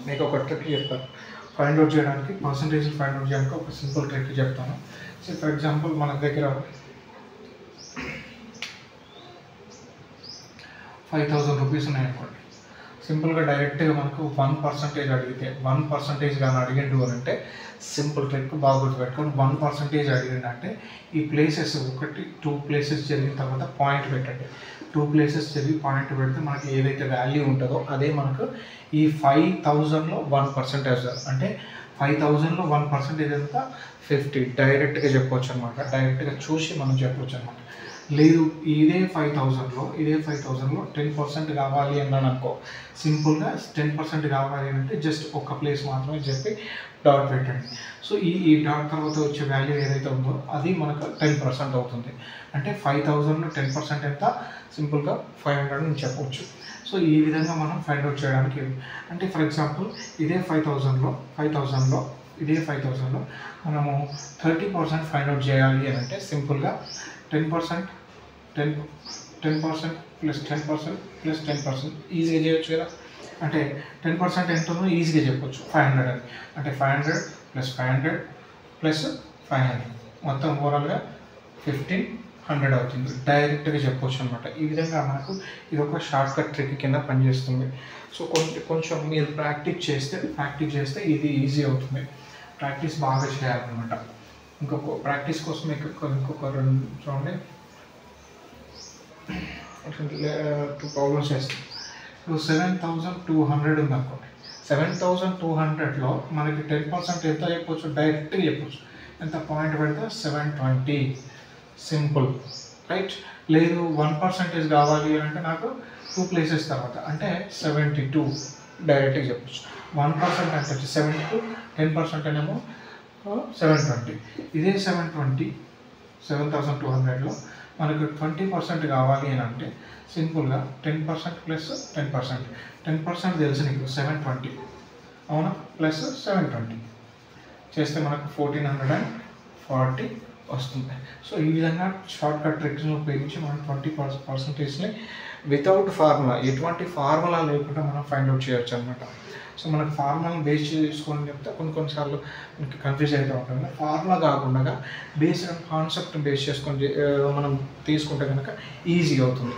మీకు ఒక ట్రిక్ చెప్తాను. ఫైండ్ అవుట్ చేయడానికి, పర్సంటేజ్ ఫైండ్ అవుట్ చేయడానికి ఒక సింపుల్ ట్రిక్ చెప్తాను. సో ఫర్ ఎగ్జాంపుల్ మన దగ్గర 5,000 రూపీస్ ఉన్నాయనుకోండి. సింపుల్గా డైరెక్ట్గా మనకు 1% అడిగితే 1% కానీ అడిగిండు అని అంటే సింపుల్ ట్రిక్ బాగా గుర్తుపెట్టుకొని 1% అడిగిందంటే ఈ ప్లేసెస్ 2 ప్లేసెస్ జరిగిన తర్వాత పాయింట్ పెట్టండి. 2 ప్లేసెస్ జరిగి పాయింట్ పెడితే మనకి ఏదైతే వాల్యూ ఉంటుందో అదే మనకు ఈ 5,000లో 1% అంటే 5,000లో 1% ఎంత 50 డైరెక్ట్గా చెప్పవచ్చు అనమాట. డైరెక్ట్గా చూసి మనం చెప్పవచ్చు అనమాట. లేదు ఇదే 5,000లో 10% కావాలి అన్నాను అనుకో, సింపుల్గా 10% కావాలి అంటే జస్ట్ ఒక ప్లేస్ మాత్రమే చెప్పి డాట్ పెట్టండి. సో ఈ డాట్ తర్వాత వచ్చే వాల్యూ ఏదైతే ఉందో అది మనకు 10% అవుతుంది. అంటే 5,000లో 10% ఎంత సింపుల్గా 500 అని చెప్పవచ్చు. సో ఈ విధంగా మనం ఫైండ్ అవుట్ చేయడానికి అంటే ఫర్ ఎగ్జాంపుల్ ఇదే 5,000లో మనము 30% ఫైండ్ అవుట్ చేయాలి అని అంటే సింపుల్గా 10% ప్లస్ 10% ఈజీగా చేయొచ్చు కదా. అంటే 10% ఎంతనో ఈజీగా చెప్పొచ్చు 500 అని. అంటే 500 ప్లస్ 500 ప్లస్ 500 మొత్తం ఓవరాల్గా 1,500 అవుతుంది. డైరెక్ట్గా చెప్పొచ్చు అనమాట. ఈ విధంగా మనకు ఇది ఒక షార్ట్ కట్ ట్రిక్ కింద పనిచేస్తుంది. సో కొంచెం మీరు ప్రాక్టీస్ చేస్తే ఇది ఈజీ అవుతుంది. ప్రాక్టీస్ బాగా చేయాలన్నమాట. ఇంకొక ప్రాక్టీస్ కోసం ఇంకొక రెండు చూడండి 2 ప్రాబ్లమ్స్ చేస్తాం. ఇప్పుడు 7,200 ఉందనుకోండి. 7,200లో మనకి 10% ఎంత చెప్పొచ్చు, డైరెక్ట్గా చెప్పొచ్చు. ఎంత పాయింట్ పెడితే 720 సింపుల్ రైట్. లేదు 1% కావాలి అంటే నాకు 2 ప్లేసెస్ తర్వాత అంటే 72 డైరెక్ట్గా చెప్పొచ్చు. 1% అంటే 72, 10% అనేమో 720. ఇదే 7,200లో మనకు 20% కావాలి అని అంటే సింపుల్గా 10% ప్లస్ 10% తెలుసు నీకు 720 అవునా, ప్లస్ 720 చేస్తే మనకు 1,440 వస్తుంది. సో ఈ విధంగా షార్ట్ కట్ ట్రిక్స్ని ఉపయోగించి మనం 20%ని వితౌట్ ఫార్ములా, ఎటువంటి ఫార్ములా లేకుండా మనం ఫైండ్ అవుట్ చేయొచ్చు అనమాట. సో మనకు ఫార్ములాని బేస్ చేసుకొని చెప్తే కొన్నిసార్లు మనకి కన్ఫ్యూజ్ అవుతూ ఉంటుంది. ఫార్ములా కాకుండా బేస్డ్ కాన్సెప్ట్ బేస్ చేసుకొని మనం తీసుకుంటే కనుక ఈజీ అవుతుంది.